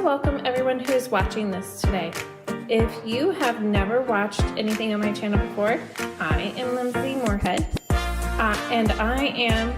welcome everyone who's watching this today. If you have never watched anything on my channel before, I am Lindsay Moorhead, and I am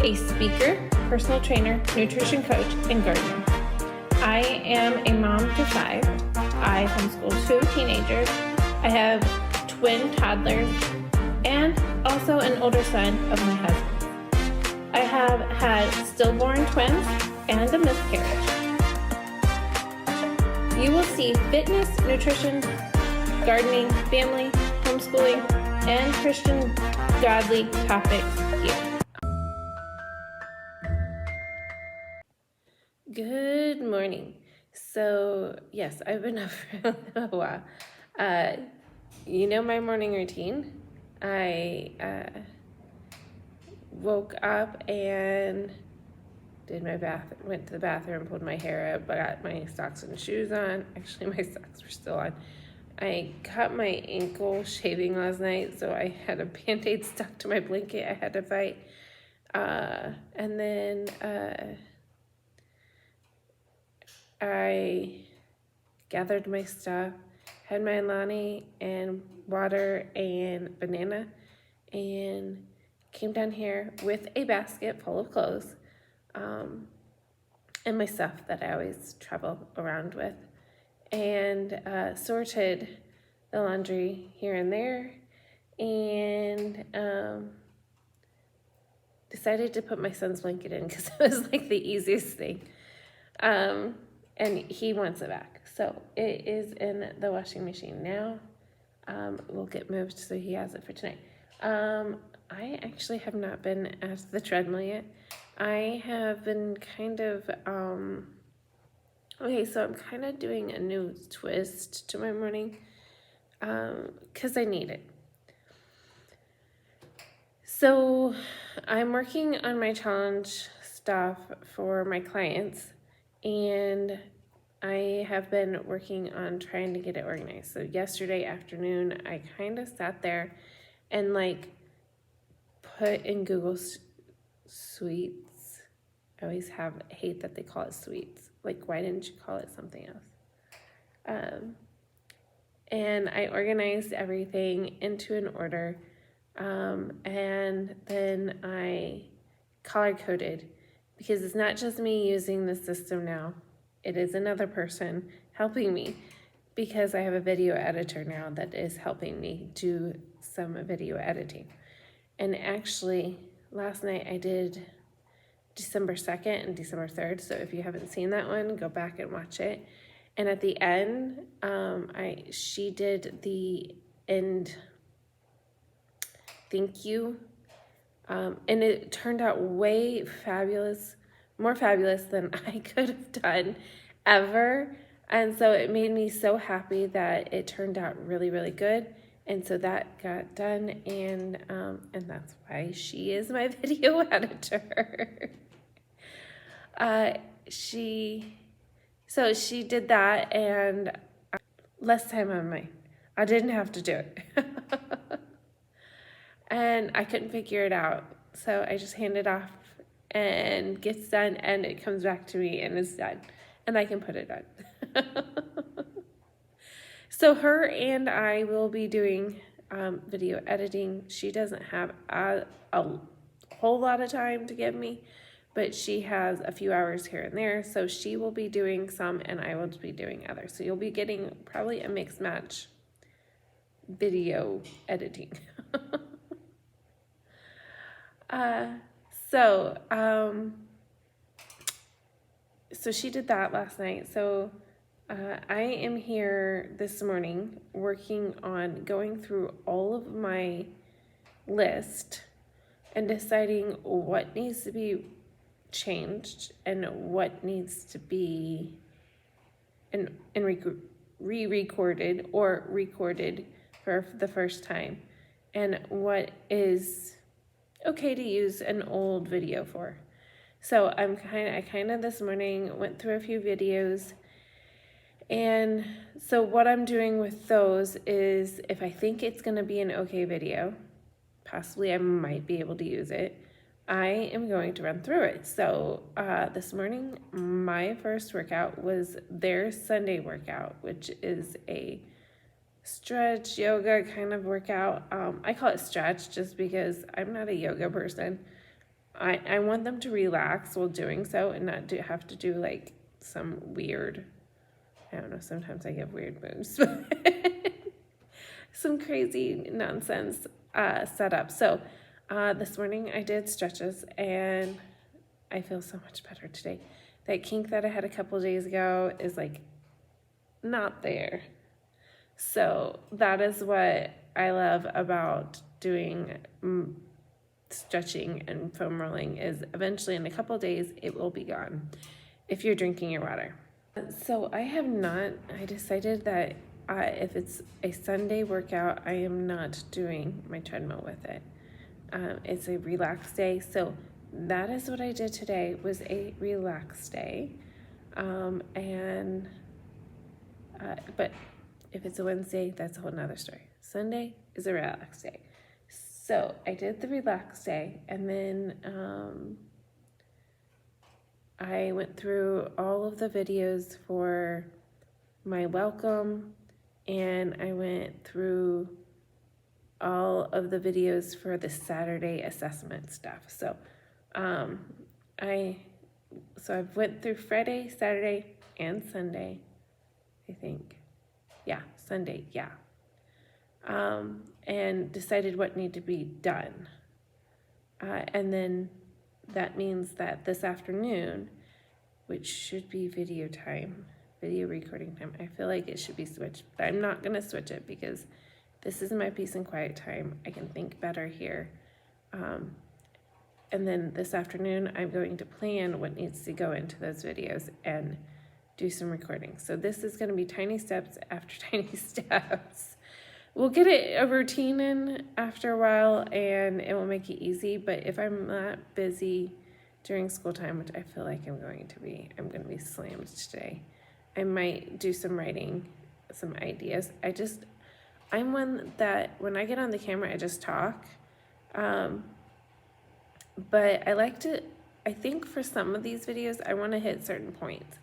a speaker, personal trainer, nutrition coach, and gardener. I am a mom to 5. I homeschool 2 teenagers. I have twin toddlers and also an older son of my husband. I have had stillborn twins and a miscarriage. You will see fitness, nutrition, gardening, family, homeschooling, and Christian godly topics here. Good morning. So yes, I've been up for a while. You know my morning routine. I woke up and did my bath, went to the bathroom, pulled my hair up, got my socks and shoes on. Actually, my socks were still on. I cut my ankle shaving last night, so I had a Band-Aid stuck to my blanket I had to fight. And then I gathered my stuff, had my Alani and water and banana, and came down here with a basket full of clothes. And my stuff that I always travel around with, and sorted the laundry here and there, and decided to put my son's blanket in because it was like the easiest thing, and he wants it back, so it is in the washing machine now. We'll get moved so he has it for tonight. I actually have not been at the treadmill yet. I have been kind of, okay, so I'm kind of doing a new twist to my morning, because I need it. So I'm working on my challenge stuff for my clients, and I have been working on trying to get it organized. So yesterday afternoon, I kind of sat there and put in Google Suites. I always hate that they call it Suites. Why didn't you call it something else? And I organized everything into an order, and then I color-coded, because it's not just me using the system now. It is another person helping me, because I have a video editor now that is helping me do some video editing. And actually, last night I did December 2nd and December 3rd. So if you haven't seen that one, go back and watch it. And at the end, she did the end thank you. And it turned out way fabulous, more fabulous than I could have done ever. And so it made me so happy that it turned out really, really good. And so that got done, and that's why she is my video editor. She did that, and less time on mine. I didn't have to do it. And I couldn't figure it out. So I just hand it off and gets done, and it comes back to me and it's done. And I can put it on. So her and I will be doing video editing. She doesn't have a whole lot of time to give me, but she has a few hours here and there. So she will be doing some and I will be doing others. So you'll be getting probably a mixed match video editing. So she did that last night. So I am here this morning working on going through all of my list and deciding what needs to be changed and what needs to be re-recorded or recorded for the first time, and what is okay to use an old video for. So I kind of this morning went through a few videos. And so what I'm doing with those is, if I think it's going to be an okay video, possibly I might be able to use it, I am going to run through it. So this morning, my first workout was their Sunday workout, which is a stretch yoga kind of workout. I call it stretch just because I'm not a yoga person. I want them to relax while doing so and not have to do like some weird, I don't know, sometimes I get weird moves, some crazy nonsense setup. So this morning I did stretches and I feel so much better today. That kink that I had a couple days ago is like not there. So that is what I love about doing stretching and foam rolling, is eventually in a couple days it will be gone if you're drinking your water. So I decided that if it's a Sunday workout, I am not doing my treadmill with it. It's a relaxed day. So that is what I did today, was a relaxed day. But if it's a Wednesday, that's a whole nother story. Sunday is a relaxed day. So I did the relaxed day, and then I went through all of the videos for my welcome, and I went through all of the videos for the Saturday assessment stuff. So I went through Friday, Saturday, and Sunday, I think. Yeah, Sunday, yeah. And decided what needed to be done. And then that means that this afternoon, which should be video recording time, I feel like it should be switched, but I'm not going to switch it because this is my peace and quiet time. I can think better here. And then this afternoon, I'm going to plan what needs to go into those videos and do some recording. So this is going to be tiny steps after tiny steps. We'll get a routine in after a while, and it will make it easy. But if I'm not busy during school time, which I feel like I'm going to be slammed today. I might do some writing, some ideas. I'm one that when I get on the camera, I just talk. But I think for some of these videos, I want to hit certain points.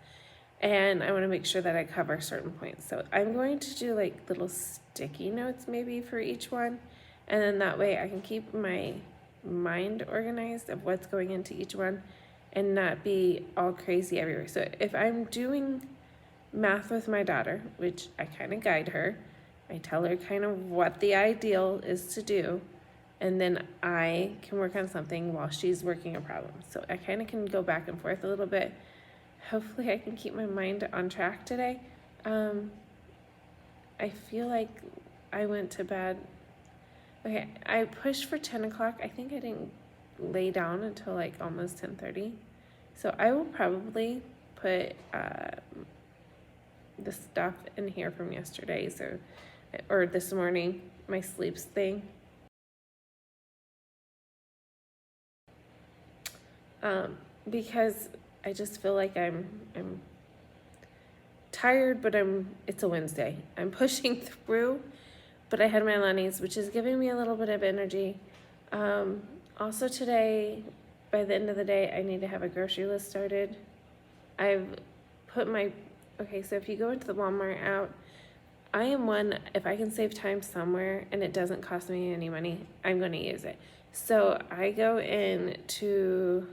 And I want to make sure that I cover certain points. So I'm going to do like little sticky notes maybe for each one. And then that way I can keep my mind organized of what's going into each one and not be all crazy everywhere. So if I'm doing math with my daughter, which I kind of guide her, I tell her kind of what the ideal is to do. And then I can work on something while she's working a problem. So I kind of can go back and forth a little bit. Hopefully I can keep my mind on track today. I feel like I went to bed. Okay, I pushed for 10 o'clock. I think I didn't lay down until like almost 10:30. So I will probably put the stuff in here from yesterday, or this morning, my sleeps thing. Because I just feel like I'm tired, but it's a Wednesday. I'm pushing through, but I had my lunnies, which is giving me a little bit of energy. Also today, by the end of the day, I need to have a grocery list started. I've put so if you go into the Walmart app, I am one, if I can save time somewhere and it doesn't cost me any money, I'm going to use it. So I go into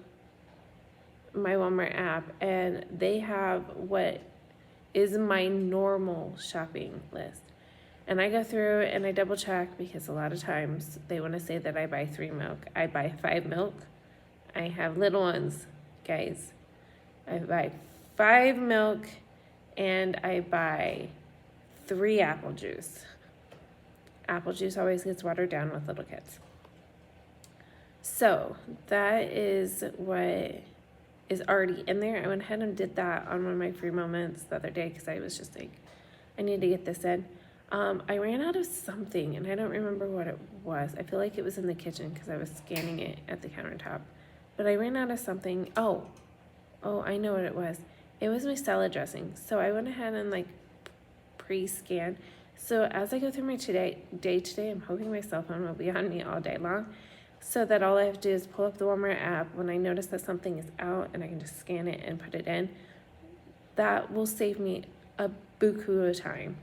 my Walmart app and they have what is my normal shopping list. And I go through and I double check because a lot of times they want to say that I buy 3 milk. I buy 5 milk. I have little ones, guys. I buy 5 milk and I buy 3 apple juice. Apple juice always gets watered down with little kids. So that is what is already in there. I went ahead and did that on one of my free moments the other day because I was just like, I need to get this in. I ran out of something and I don't remember what it was. I feel like it was in the kitchen because I was scanning it at the countertop. But I ran out of something. Oh, I know what it was. It was my salad dressing. So I went ahead and like pre-scan. So as I go through my day today, I'm hoping my cell phone will be on me all day long. so that all I have to do is pull up the Walmart app when I notice that something is out and I can just scan it and put it in. That will save me a buku of time.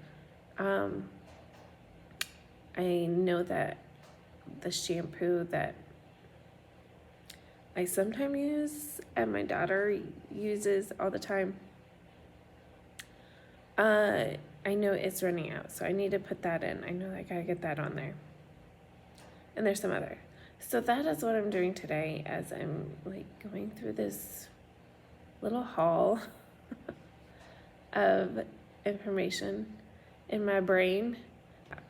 I know that the shampoo that I sometimes use and my daughter uses all the time, I know it's running out, so I need to put that in. I know I gotta get that on there. And there's some other. So that is what I'm doing today as I'm like going through this little haul of information in my brain.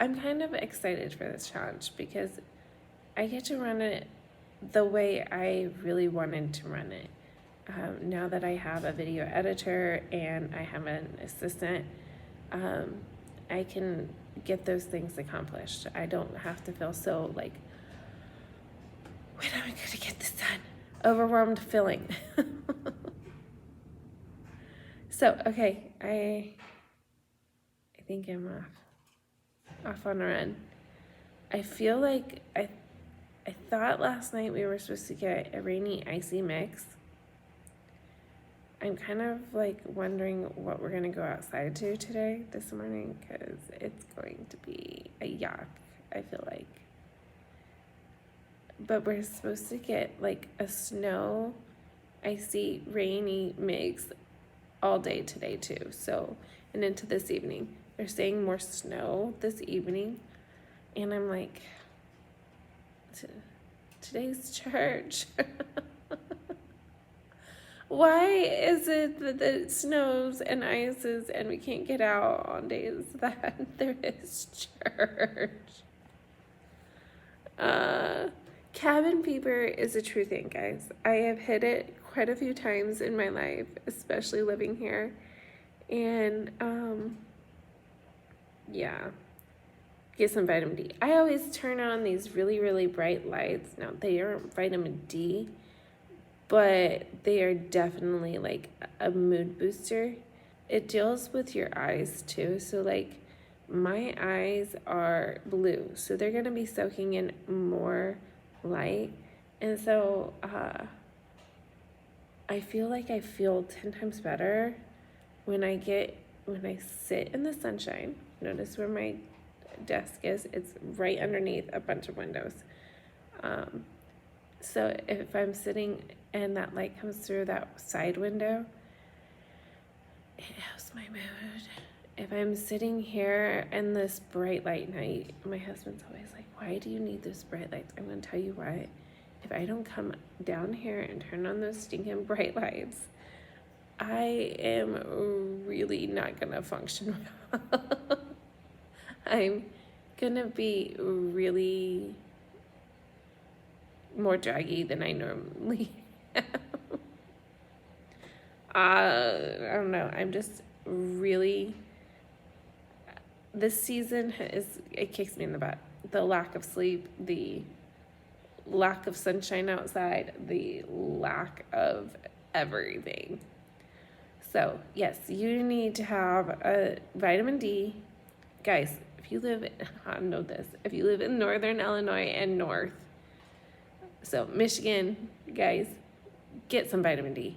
I'm kind of excited for this challenge because I get to run it the way I really wanted to run it. Now that I have a video editor and I have an assistant, I can get those things accomplished. I don't have to feel so like, when am I going to get this done? Overwhelmed feeling. So, okay, I think I'm off on a run. I feel like I thought last night we were supposed to get a rainy, icy mix. I'm kind of like wondering what we're gonna go outside to today, this morning, because it's going to be a yuck, I feel like. But we're supposed to get like a snow, icy, rainy mix all day today too. So, and into this evening. They're saying more snow this evening. And I'm like, today's church. Why is it that it snows and ices and we can't get out on days that there is church? Cabin fever is a true thing, guys. I have hit it quite a few times in my life, especially living here. And, yeah, get some vitamin D. I always turn on these really, really bright lights. Now, they aren't vitamin D, but they are definitely like a mood booster. It deals with your eyes too. So like my eyes are blue, so they're gonna be soaking in more light. And so I feel like I feel 10 times better when I sit in the sunshine. Notice where my desk is. It's right underneath a bunch of windows. So if I'm sitting and that light comes through that side window, it helps my mood. If I'm sitting here in this bright light night, my husband's always like, why do you need those bright lights? I'm going to tell you why. If I don't come down here and turn on those stinking bright lights, I am really not going to function well. I'm going to be really more draggy than I normally am. I don't know. I'm just really, this season it kicks me in the butt. The lack of sleep, the lack of sunshine outside, the lack of everything. So yes, you need to have a vitamin D. Guys, if you live, I know this, if you live in Northern Illinois and North, so Michigan, guys, get some vitamin D.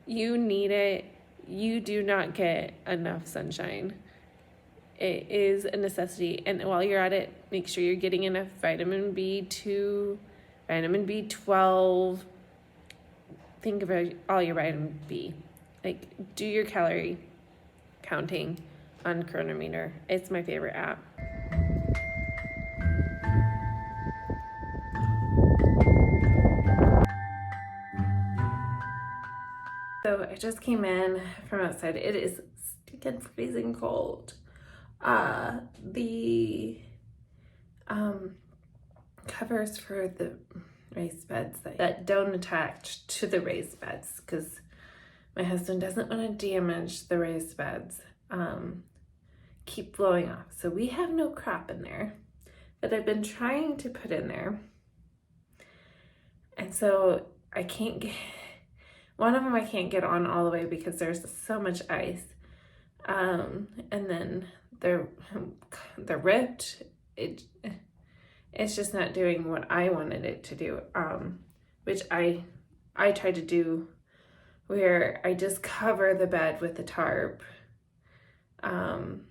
You need it. You do not get enough sunshine. It is a necessity. And while you're at it, make sure you're getting enough vitamin B2, vitamin B12. Think about all your vitamin B. Like, do your calorie counting on Chronometer. It's my favorite app. So I just came in from outside. It is stinking freezing cold. The covers for the raised beds that don't attach to the raised beds, because my husband doesn't want to damage the raised beds, keep blowing off. So we have no crap in there that I've been trying to put in there. And so I can't get, one of them I can't get on all the way because there's so much ice. And then they're ripped. It's just not doing what I wanted it to do, which I try to do, where I just cover the bed with the tarp, and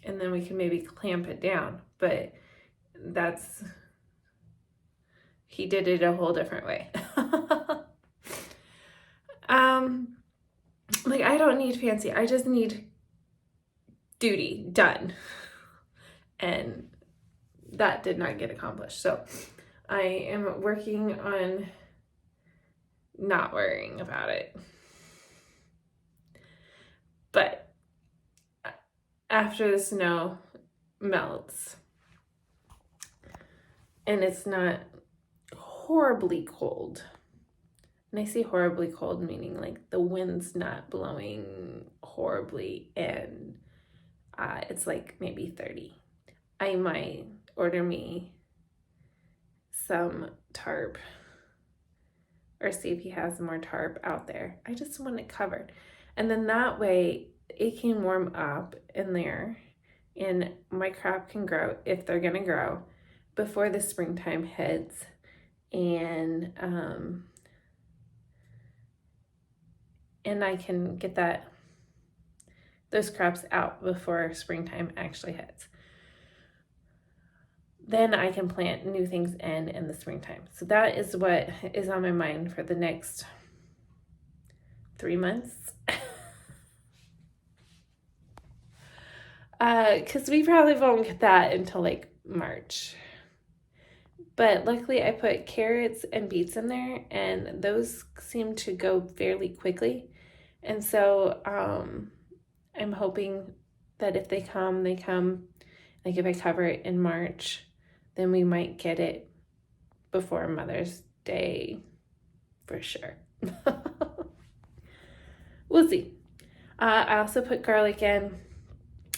then we can maybe clamp it down. But he did it a whole different way. Like, I don't need fancy. I just need duty done. And that did not get accomplished. So I am working on not worrying about it. But after the snow melts and it's not horribly cold, and I say horribly cold meaning like the wind's not blowing horribly and it's like maybe 30, I might order me some tarp or see if he has more tarp out there. I just want it covered. And then that way it can warm up in there and my crop can grow, if they're gonna grow, before the springtime hits. And I can get those crops out before springtime actually hits. Then I can plant new things in the springtime. So that is what is on my mind for the next 3 months. Because we probably won't get that until like March. But luckily I put carrots and beets in there, and those seem to go fairly quickly. And so I'm hoping that if they come, like if I cover it in March, then we might get it before Mother's Day for sure. We'll see. I also put garlic in.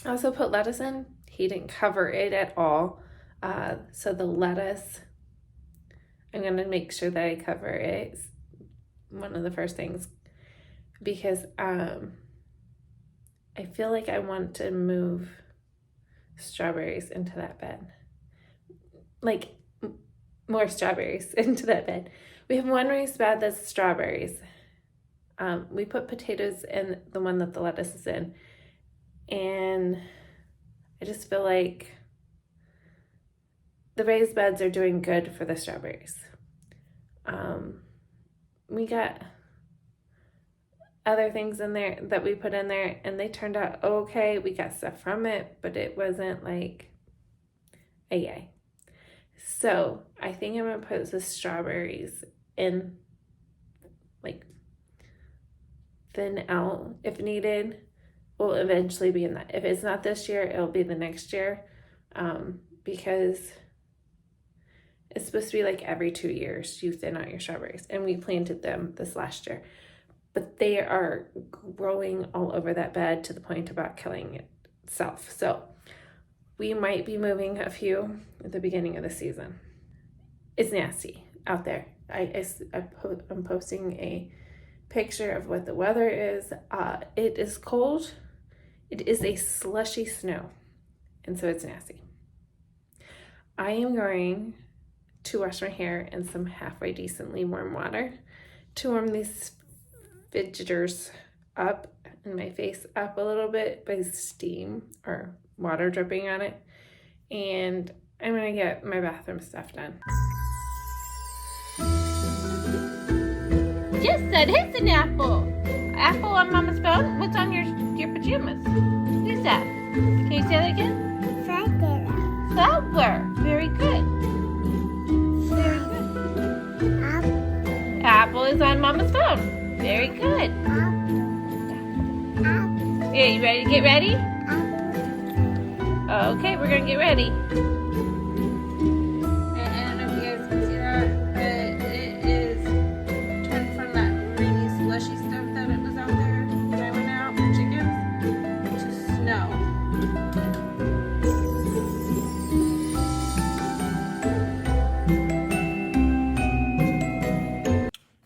I also put lettuce in. He didn't cover it at all. So the lettuce, I'm going to make sure that I cover it. It's one of the first things, because I feel like I want to move strawberries into that bed. Like more strawberries into that bed. We have one raised bed that's strawberries. We put potatoes in the one that the lettuce is in. And I just feel like the raised beds are doing good for the strawberries. We got other things in there that we put in there and they turned out okay. We got stuff from it, but it wasn't like a yay. So I think I'm gonna put the strawberries in, like, thin out if needed. Will eventually be in that. If it's not this year, it'll be the next year, because it's supposed to be like every 2 years you thin out your strawberries, and we planted them this last year, but they are growing all over that bed to the point about killing itself. So we might be moving a few at the beginning of the season. It's nasty out there. I'm posting a picture of what the weather is. It is cold. It is a slushy snow, and so it's nasty. I am going to wash my hair in some halfway decently warm water to warm these fidgeters up and my face up a little bit by steam or water dripping on it. And I'm gonna get my bathroom stuff done. Just said it's an apple. Apple on Mama's phone? What's on your pajamas? Who's that? Can you say that again? Flower. Very good. Very good. Apple is on Mama's phone. Very good. Yeah, you ready to get ready? Okay, we're gonna get ready. I don't know if you guys can see that, but it is turned from that rainy slushy stuff that it was out there when I went out for chickens to snow.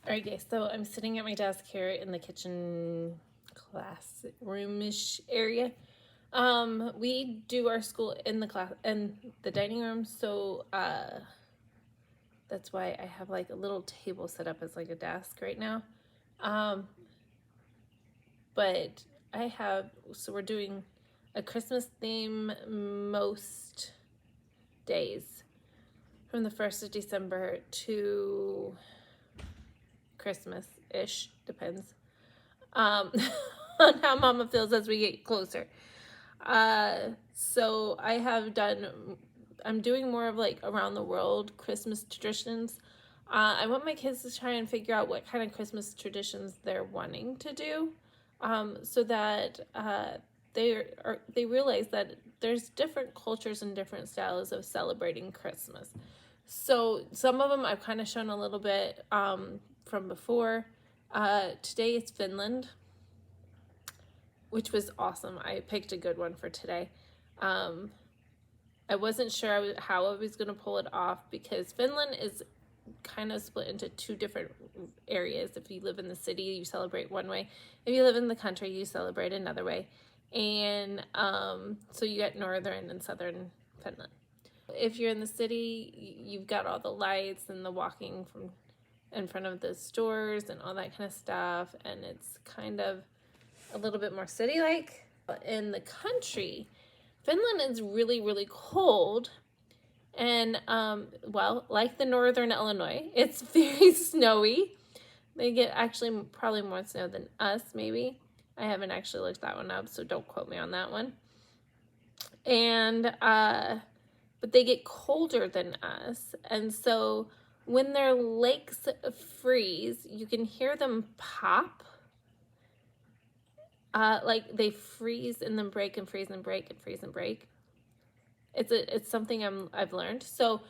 Alright guys, so I'm sitting at my desk here in the kitchen classroom-ish area. We do our school in the dining room, so that's why I have like a little table set up as like a desk right now. But so we're doing a Christmas theme most days from the 1st of December to Christmas-ish, depends on how Mama feels as we get closer. So I'm doing more of like around the world Christmas traditions. I want my kids to try and figure out what kind of Christmas traditions they're wanting to do, so that they realize that there's different cultures and different styles of celebrating Christmas. So some of them I've kind of shown a little bit from before. Today it's Finland, which was awesome. I picked a good one for today. I wasn't sure how I was going to pull it off because Finland is kind of split into two different areas. If you live in the city, you celebrate one way. If you live in the country, you celebrate another way. And so you get northern and southern Finland. If you're in the city, you've got all the lights and the walking from in front of the stores and all that kind of stuff. And it's kind of a little bit more city-like. In the country, Finland is really, really cold. And, well, like the northern Illinois, it's very snowy. They get actually probably more snow than us, maybe. I haven't actually looked that one up, so don't quote me on that one. And, but they get colder than us. And so when their lakes freeze, you can hear them pop. Like they freeze and then break and freeze and break and freeze and break. It's something I've learned. So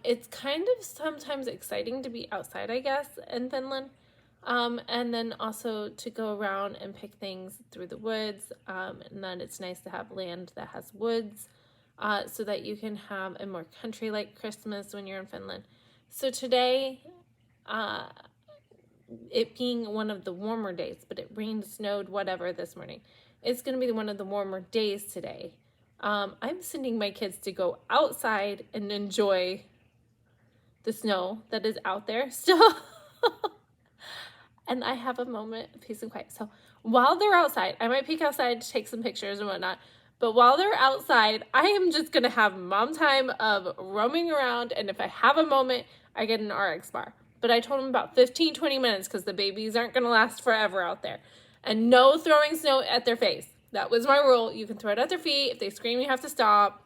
it's kind of sometimes exciting to be outside, I guess, in Finland. And then also to go around and pick things through the woods. And then it's nice to have land that has woods, so that you can have a more country-like Christmas when you're in Finland. So today, it being one of the warmer days, but it rained, snowed, whatever this morning. It's going to be one of the warmer days today. I'm sending my kids to go outside and enjoy the snow that is out there still. And I have a moment of peace and quiet. So while they're outside, I might peek outside to take some pictures and whatnot. But while they're outside, I am just going to have mom time of roaming around. And if I have a moment, I get an RX bar. But I told them about 15, 20 minutes because the babies aren't going to last forever out there. And no throwing snow at their face. That was my rule. You can throw it at their feet. If they scream, you have to stop.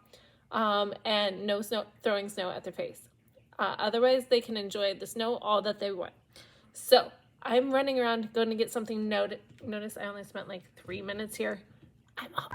And no throwing snow at their face. Otherwise, they can enjoy the snow all that they want. So I'm running around going to get something. Notice I only spent like 3 minutes here. I'm up.